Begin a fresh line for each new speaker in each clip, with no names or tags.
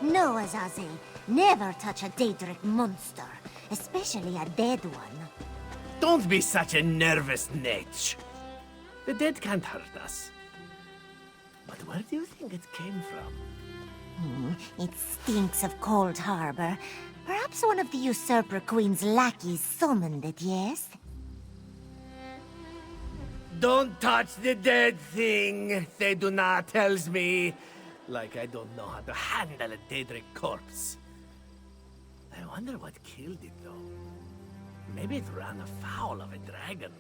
No, Azazel. Never touch a Daedric monster. Especially a dead one.
Don't be such a nervous Nech. The dead can't hurt us. But where do you think it came from?
It stinks of Cold Harbor. Perhaps one of the Usurper Queen's lackeys summoned it, yes?
Don't touch the dead thing, Theduna tells me. Like I don't know how to handle a Daedric corpse. I wonder what killed it, though. Maybe it ran afoul of a dragon.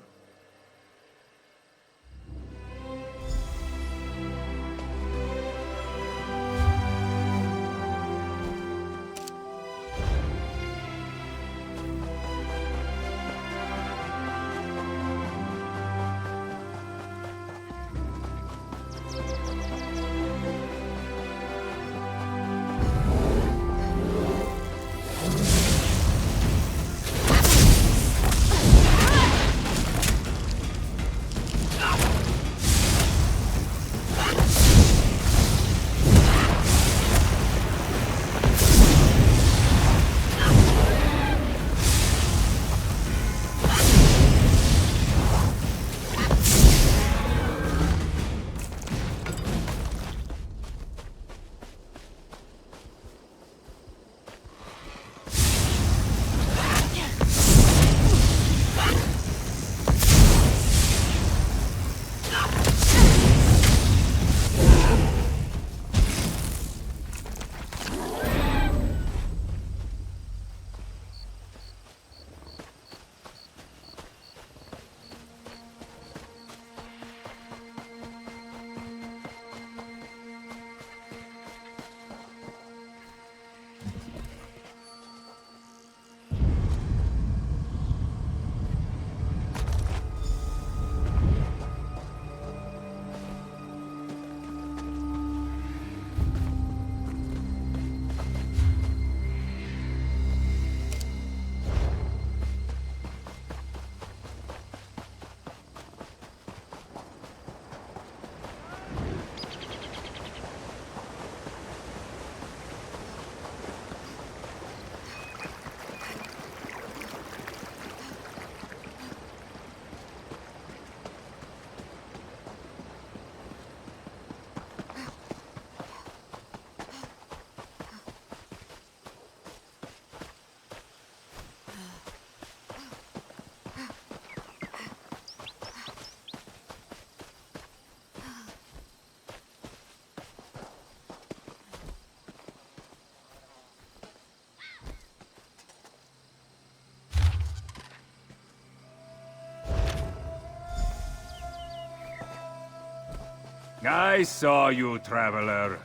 I saw you, traveler.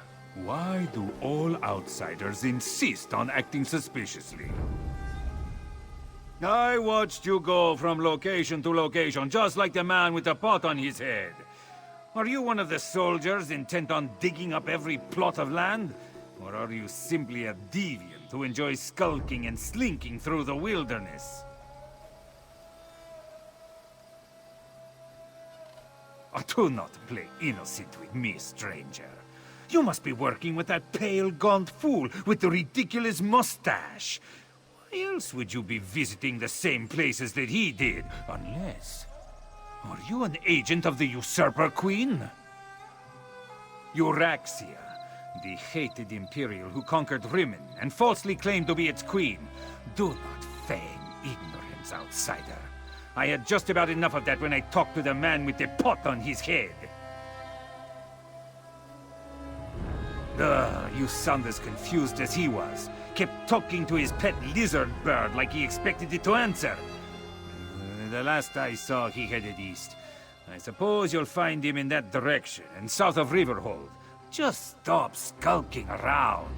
Why do all outsiders insist on acting suspiciously? I watched you go from location to location, just like the man with the pot on his head. Are you one of the soldiers intent on digging up every plot of land? Or are you simply a deviant who enjoys skulking and slinking through the wilderness? Do not play innocent with me, stranger. You must be working with that pale, gaunt fool with the ridiculous mustache. Why else would you be visiting the same places that he did? Unless... Are you an agent of the Usurper Queen? Euraxia, the hated Imperial who conquered Rimmon and falsely claimed to be its queen. Do not feign ignorance, outsider. I had just about enough of that when I talked to the man with the pot on his head. You sound as confused as he was. Kept talking to his pet lizard bird like he expected it to answer. The last I saw, he headed east. I suppose you'll find him in that direction, and south of Riverhold. Just stop skulking around.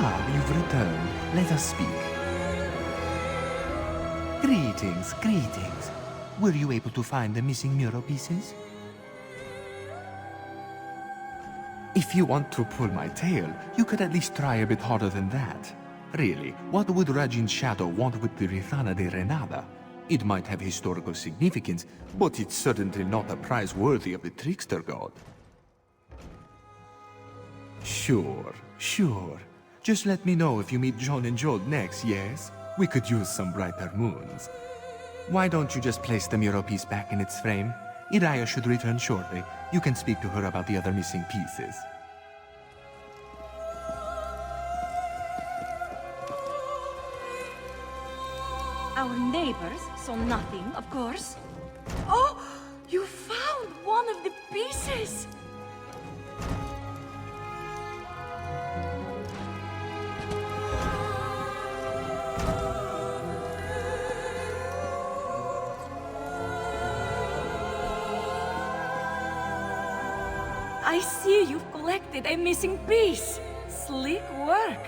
You've returned. Let us speak. Greetings, greetings. Were you able to find the missing mural pieces? If you want to pull my tail, you could at least try a bit harder than that. Really, what would Rajin's shadow want with the Rithana de Renada? It might have historical significance, but it's certainly not a prize worthy of the trickster god. Sure, sure. Just let me know if you meet John and Joel next, yes? We could use some brighter moons. Why don't you just place the mural piece back in its frame? Iraya should return shortly. You can speak to her about the other missing pieces.
Our neighbors saw nothing, of course. Oh! You found one of the pieces! I see you've collected a missing piece. Slick work.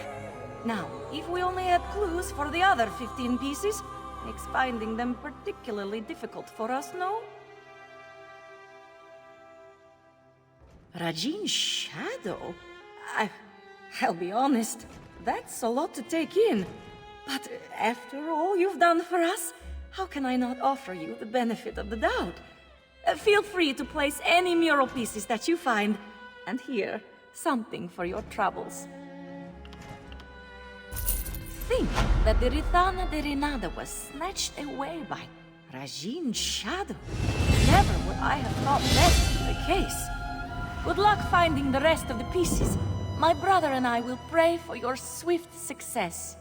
Now, if we only had clues for the other 15 pieces, makes finding them particularly difficult for us, no? Rajin's shadow? I'll be honest, that's a lot to take in. But after all you've done for us, how can I not offer you the benefit of the doubt? Feel free to place any mural pieces that you find, and here, something for your troubles. Think that the Rithana de Renada was snatched away by Rajin's shadow. Never would I have thought that to be the case. Good luck finding the rest of the pieces. My brother and I will pray for your swift success.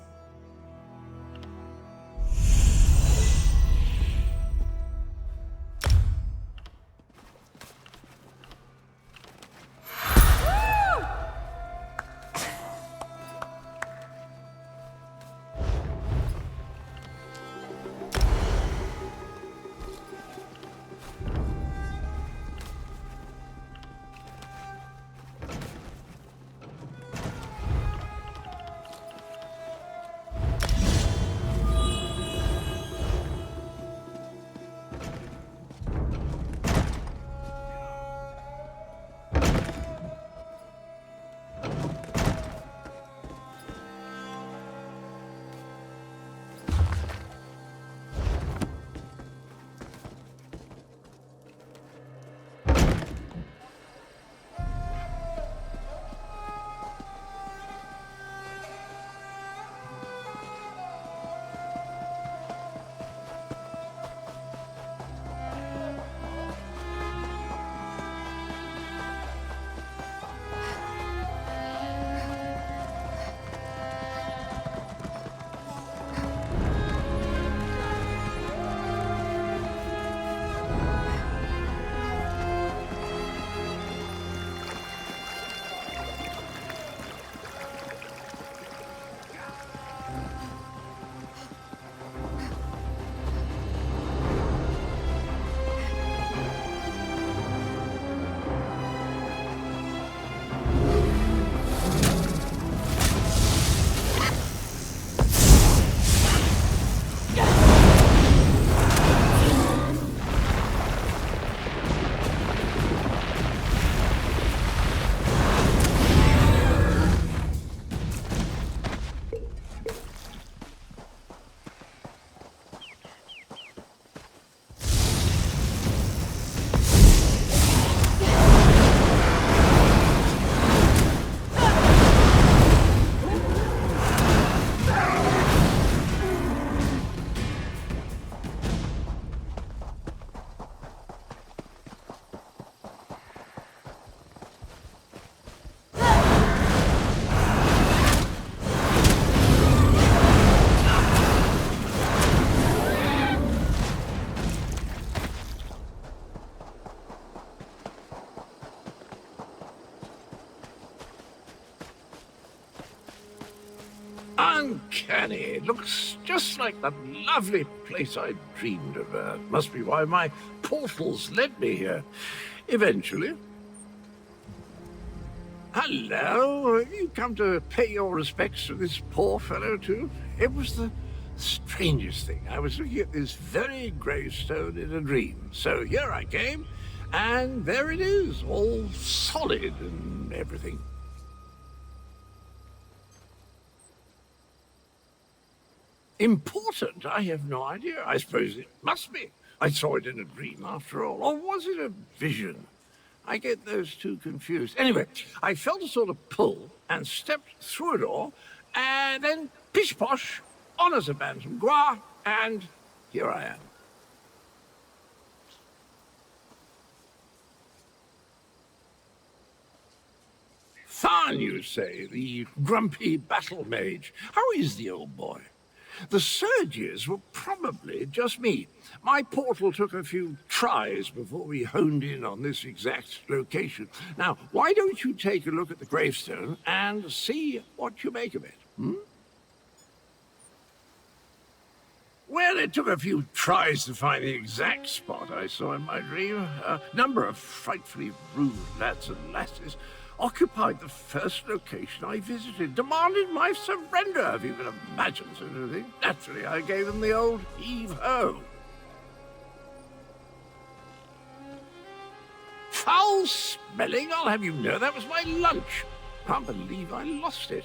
Uncanny. Looks just like that lovely place I dreamed of. Must be why my portals led me here. Eventually. Hello. Have you come to pay your respects to this poor fellow, too? It was the strangest thing. I was looking at this very gravestone in a dream. So here I came, and there it is, all solid and everything. Important? I have no idea. I suppose it must be. I saw it in a dream, after all. Or was it a vision? I get those two confused. Anyway, I felt a sort of pull and stepped through a door, and then pish-posh, on as a bantam gras, and here I am. Tharn, you say, the grumpy battle mage. How is the old boy? The surges were probably just me. My portal took a few tries before we honed in on this exact location. Now, why don't you take a look at the gravestone and see what you make of it, hmm? Well, it took a few tries to find the exact spot I saw in my dream. A number of frightfully rude lads and lasses occupied the first location I visited, demanded my surrender, if you can imagine such a thing. Naturally, I gave them the old heave-ho. Foul smelling, I'll have you know, that was my lunch. Can't believe I lost it.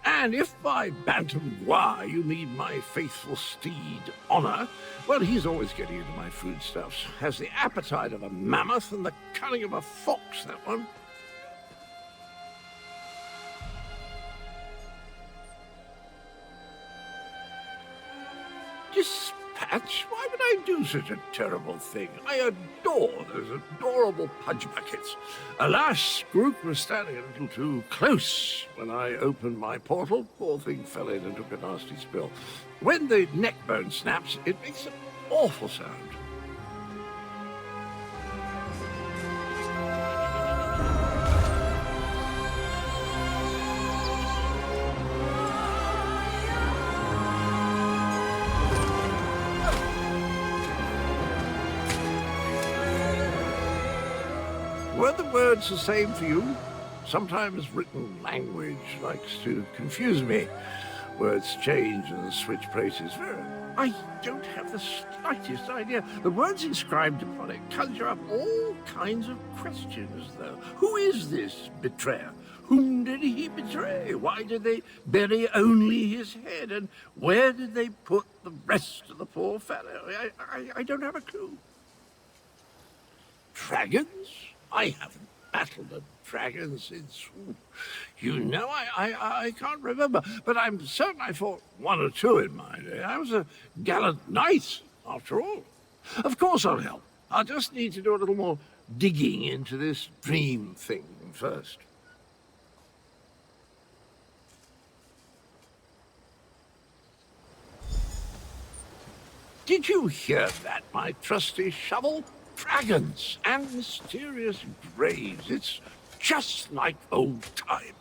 And if by bantam gras you mean my faithful steed, Honor, well, he's always getting into my foodstuffs. Has the appetite of a mammoth and the cunning of a fox, that one. Dispatch? Why would I do such a terrible thing? I adore those adorable pudge buckets. Alas, Grook was standing a little too close when I opened my portal. Poor thing fell in and took a nasty spill. When the neck bone snaps, it makes an awful sound. Were the words the same for you? Sometimes written language likes to confuse me. Words change and switch places. I don't have the slightest idea. The words inscribed upon it conjure up all kinds of questions, though. Who is this betrayer? Whom did he betray? Why did they bury only his head? And where did they put the rest of the poor fellow? I don't have a clue. Dragons? I haven't battled a dragon since, you know, I can't remember. But I'm certain I fought one or two in my day. I was a gallant knight, after all. Of course I'll help. I'll just need to do a little more digging into this dream thing first. Did you hear that, my trusty shovel? Dragons and mysterious graves. It's just like old times.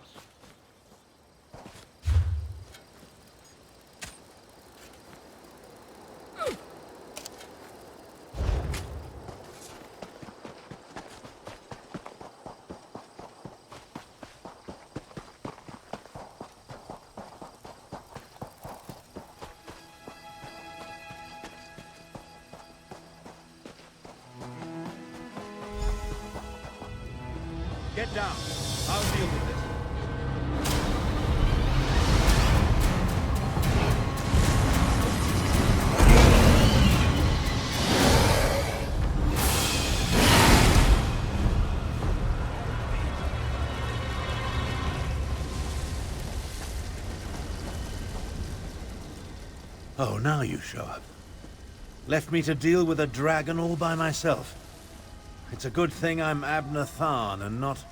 Get down. I'll deal with this. Oh, now you show up. Left me to deal with a dragon all by myself. It's a good thing I'm Abner Tharn and not,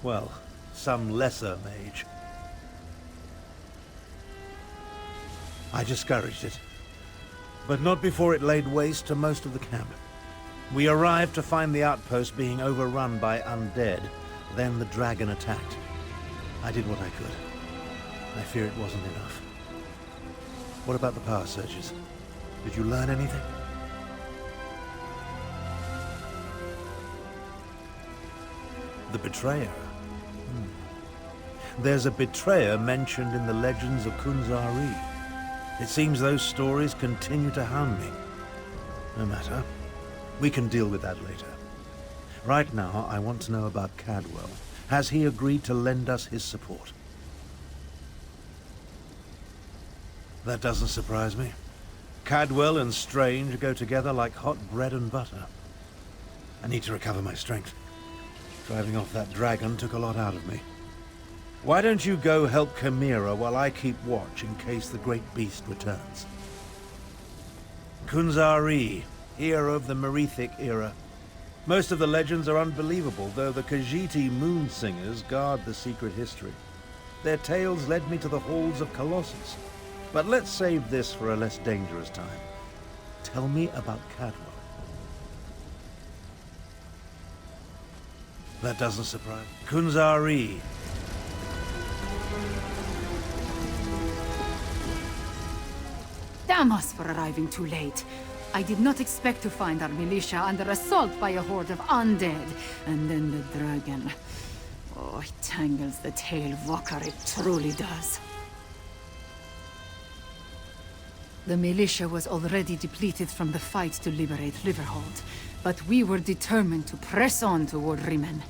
well, some lesser mage. I discouraged it, but not before it laid waste to most of the camp. We arrived to find the outpost being overrun by undead. Then the dragon attacked. I did what I could. I fear it wasn't enough. What about the power surges? Did you learn anything? The betrayer? There's a betrayer mentioned in the legends of Kunzari. It seems those stories continue to hound me. No matter. We can deal with that later. Right now, I want to know about Cadwell. Has he agreed to lend us his support? That doesn't surprise me. Cadwell and Strange go together like hot bread and butter. I need to recover my strength. Driving off that dragon took a lot out of me. Why don't you go help Chimera while I keep watch in case the great beast returns? Kunzari, hero of the Merethic era. Most of the legends are unbelievable, though the Khajiiti moon singers guard the secret history. Their tales led me to the halls of Colossus. But let's save this for a less dangerous time. Tell me about Cadwell. That doesn't surprise me. Kunzari.
Damn us for arriving too late. I did not expect to find our militia under assault by a horde of undead. And then the dragon. Oh, it tangles the tail, Vokar, it truly does. The militia was already depleted from the fight to liberate Riverhold, but we were determined to press on toward Rimen.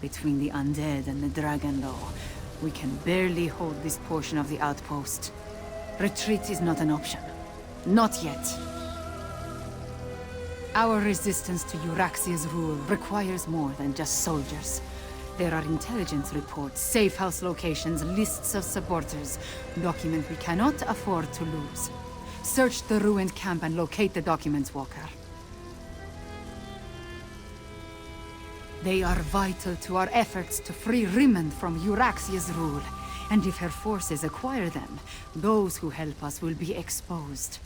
Between the undead and the dragon, though, we can barely hold this portion of the outpost. Retreat is not an option. Not yet. Our resistance to Euraxia's rule requires more than just soldiers. There are intelligence reports, safe house locations, lists of supporters, documents we cannot afford to lose. Search the ruined camp and locate the documents, Walker. They are vital to our efforts to free Rimen from Euraxia's rule. And if her forces acquire them, those who help us will be exposed.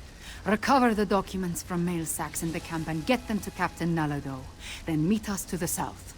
Recover the documents from mail sacks in the camp and get them to Captain Nalado. Then meet us to the south.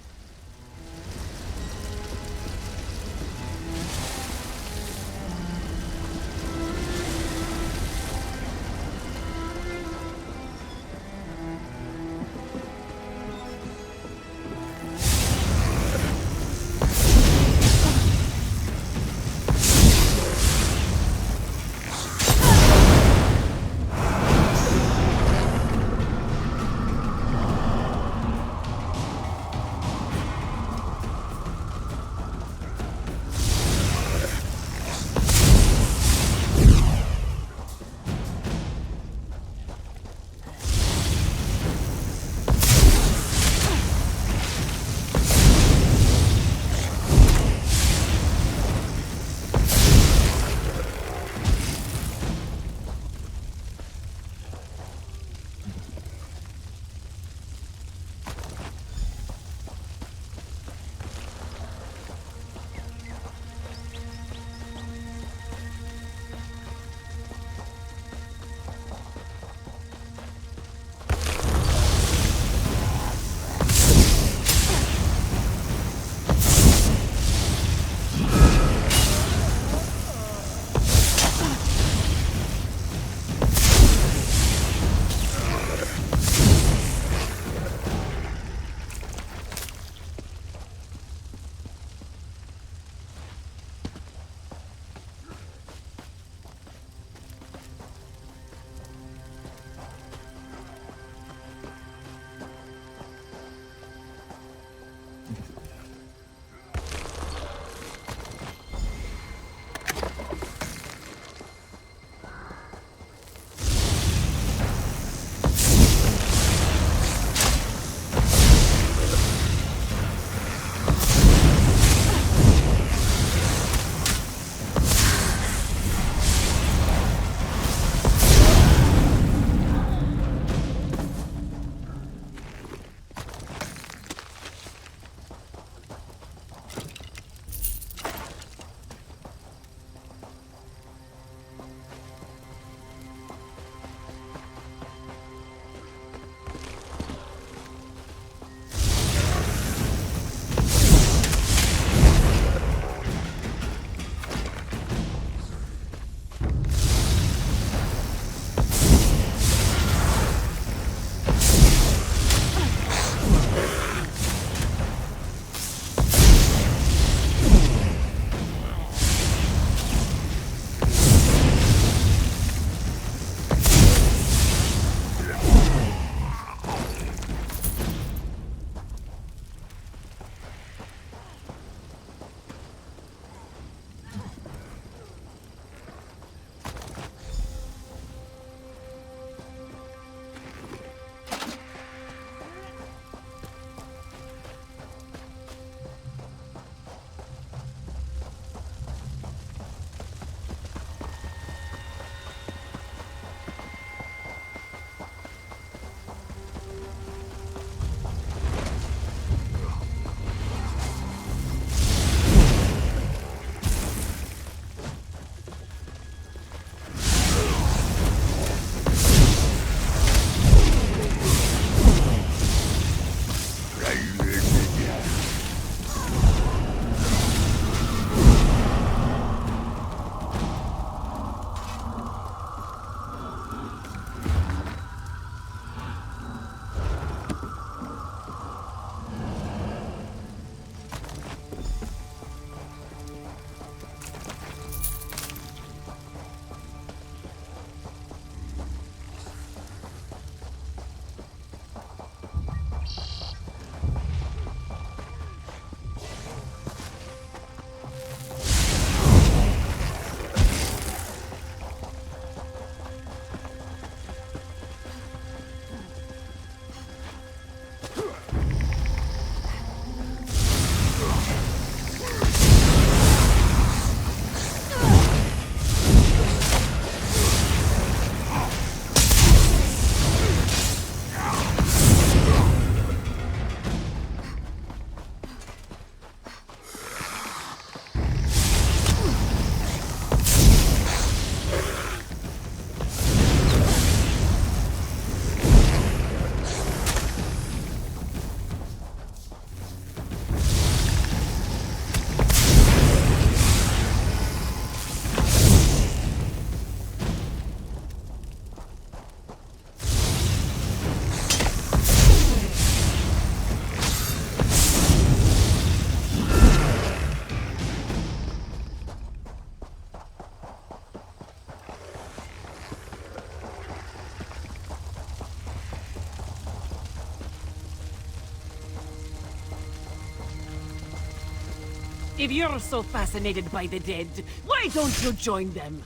If you're so fascinated by the dead, why don't you join them?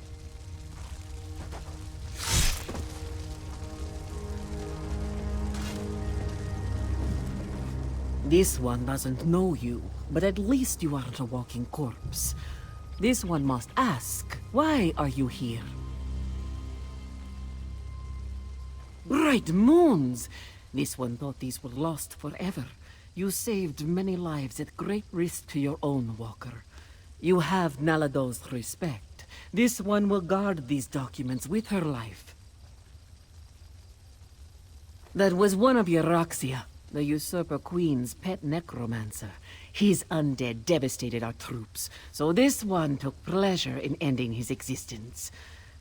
This one doesn't know you, but at least you aren't a walking corpse. This one must ask, why are you here? Bright moons! This one thought these were lost forever. You saved many lives at great risk to your own walker. You have Nalado's respect. This one will guard these documents with her life. That was one of Euryxia, the Usurper Queen's pet necromancer. His undead devastated our troops, so this one took pleasure in ending his existence.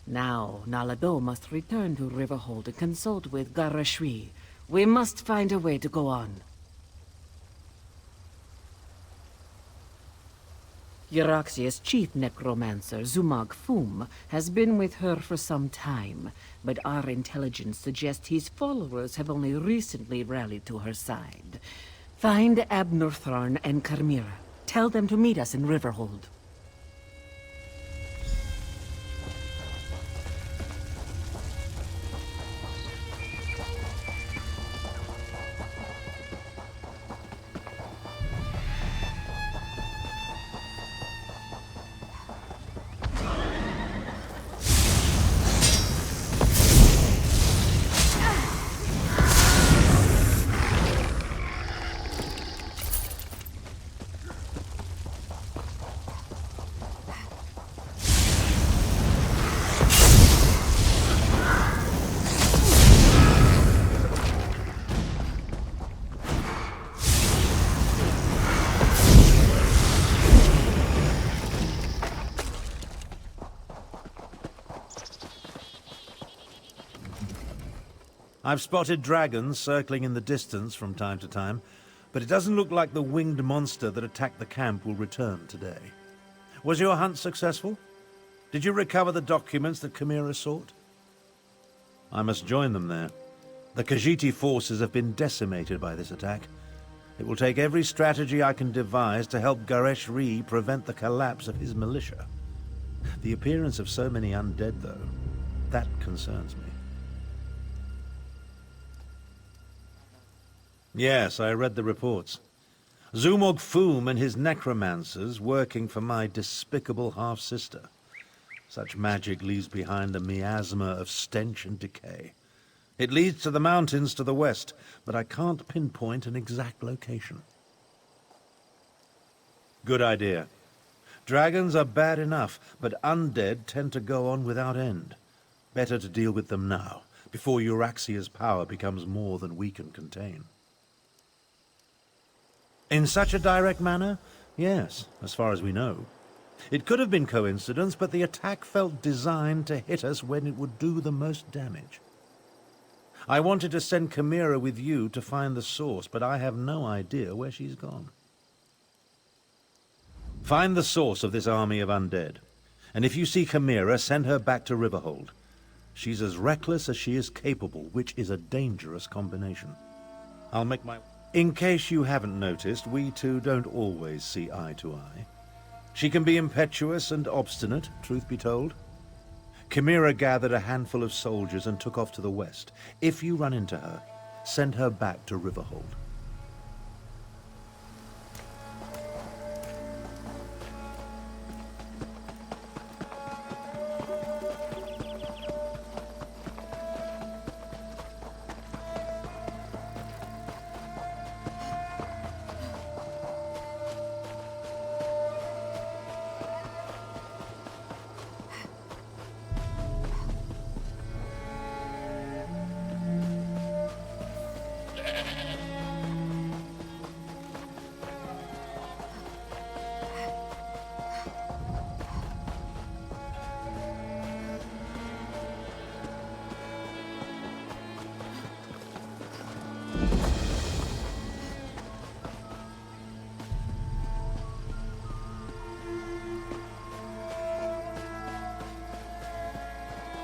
Now, Nalado must return to Riverhold and consult with Garashwi. We must find a way to go on. Euryxia's chief necromancer, Zumag Fum, has been with her for some time, but our intelligence suggests his followers have only recently rallied to her side. Find Abnortharn and Carmira. Tell them to meet us in Riverhold.
I've spotted dragons circling in the distance from time to time, but it doesn't look like the winged monster that attacked the camp will return today. Was your hunt successful? Did you recover the documents that Chimera sought? I must join them there. The Khajiit forces have been decimated by this attack. It will take every strategy I can devise to help Garesh-Ri prevent the collapse of his militia. The appearance of so many undead, though, that concerns me. Yes, I read the reports. Zumog Fum and his necromancers working for my despicable half-sister. Such magic leaves behind a miasma of stench and decay. It leads to the mountains to the west, but I can't pinpoint an exact location. Good idea. Dragons are bad enough, but undead tend to go on without end. Better to deal with them now, before Euryxia's power becomes more than we can contain. In such a direct manner? Yes, as far as we know. It could have been coincidence, but the attack felt designed to hit us when it would do the most damage. I wanted to send Chimera with you to find the source, but I have no idea where she's gone. Find the source of this army of undead, and if you see Chimera, send her back to Riverhold. She's as reckless as she is capable, which is a dangerous combination. I'll make my... In case you haven't noticed, we two don't always see eye to eye. She can be impetuous and obstinate, truth be told. Chimera gathered a handful of soldiers and took off to the west. If you run into her, send her back to Riverhold.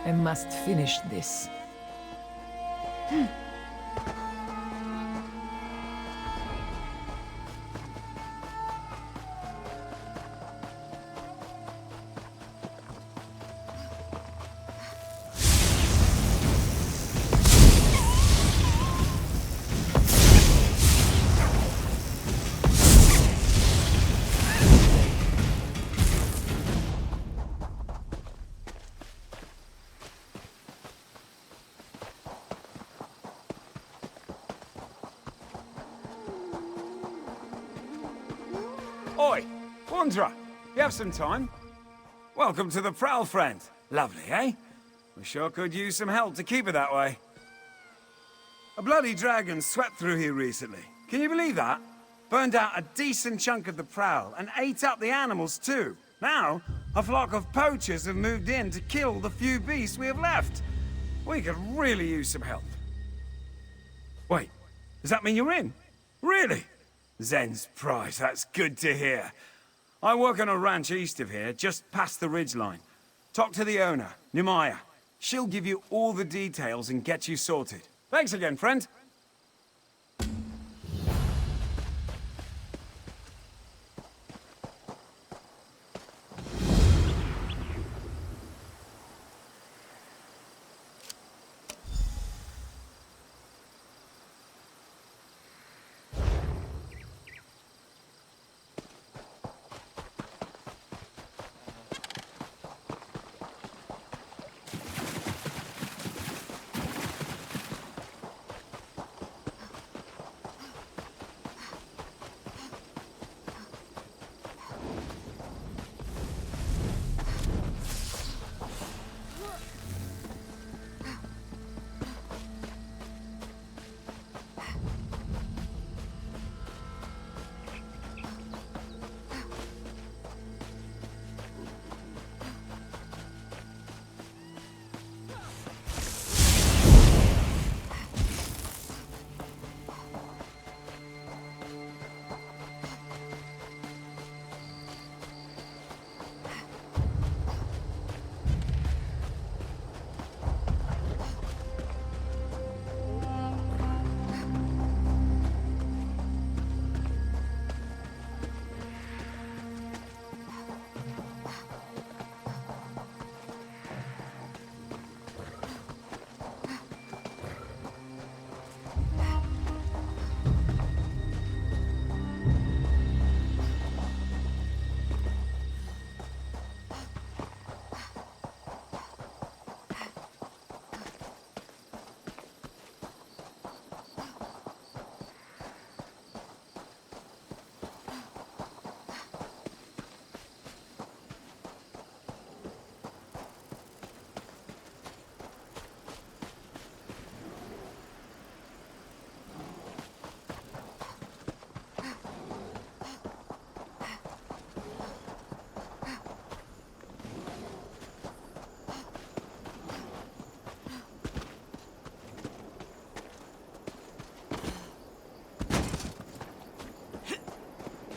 I must finish this.
Cassandra, you have some time? Welcome to the Prowl, friend. Lovely, eh? We sure could use some help to keep it that way. A bloody dragon swept through here recently. Can you believe that? Burned out a decent chunk of the Prowl and ate up the animals too. Now, a flock of poachers have moved in to kill the few beasts we have left. We could really use some help. Wait, does that mean you're in? Really? Zen's prize, that's good to hear. I work on a ranch east of here, just past the ridgeline. Talk to the owner, Nemaya. She'll give you all the details and get you sorted. Thanks again, friend.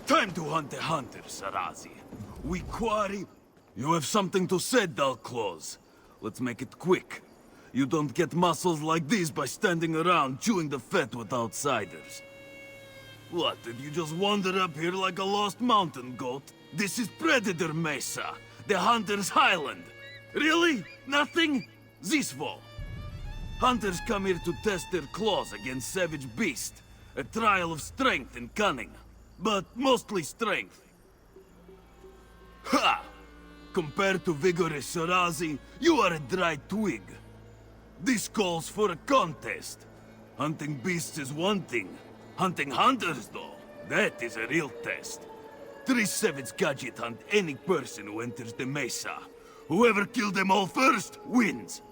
Time to hunt a hunter, Sarazi. We quarry. You have something to say, Dalclaws. Let's make it quick. You don't get muscles like these by standing around chewing the fat with outsiders. What, did you just wander up here like a lost mountain goat? This is Predator Mesa, the Hunter's Highland. Really? Nothing? Zisvo. Hunters come here to test their claws against savage beasts. A trial of strength and cunning. But mostly strength. Ha! Compared to vigorous Sarazi, you are a dry twig. This calls for a contest. Hunting beasts is one thing. Hunting hunters, though, that is a real test. 3 savage gadget hunt any person who enters the mesa. Whoever kills them all first, wins.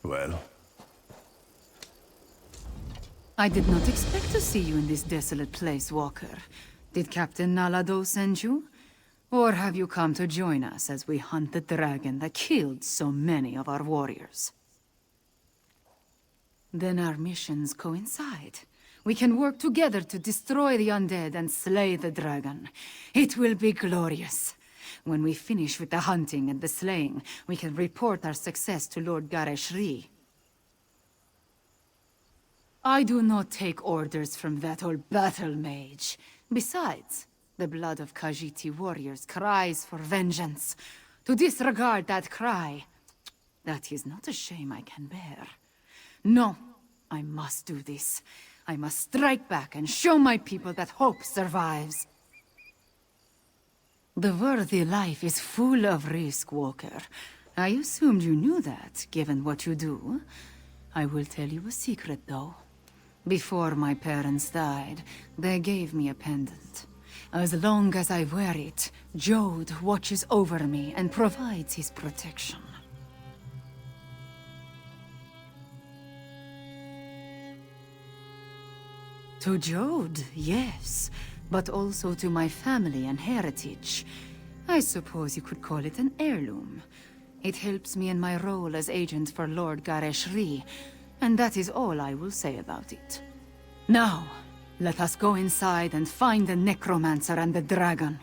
Well?
I did not expect to see you in this desolate place, Walker. Did Captain Nalado send you? Or have you come to join us as we hunt the dragon that killed so many of our warriors? Then our missions coincide. We can work together to destroy the undead and slay the dragon. It will be glorious. When we finish with the hunting and the slaying, we can report our success to Lord Gareshri. I do not take orders from that old battle mage. Besides, the blood of Khajiiti warriors cries for vengeance. To disregard that cry, that is not a shame I can bear. No, I must do this. I must strike back and show my people that hope survives. The worthy life is full of risk, Walker. I assumed you knew that, given what you do. I will tell you a secret, though. Before my parents died, they gave me a pendant. As long as I wear it, Jode watches over me and provides his protection. To Jode, yes, but also to my family and heritage. I suppose you could call it an heirloom. It helps me in my role as agent for Lord Gareshri, and that is all I will say about it. Now, let us go inside and find the Necromancer and the dragon.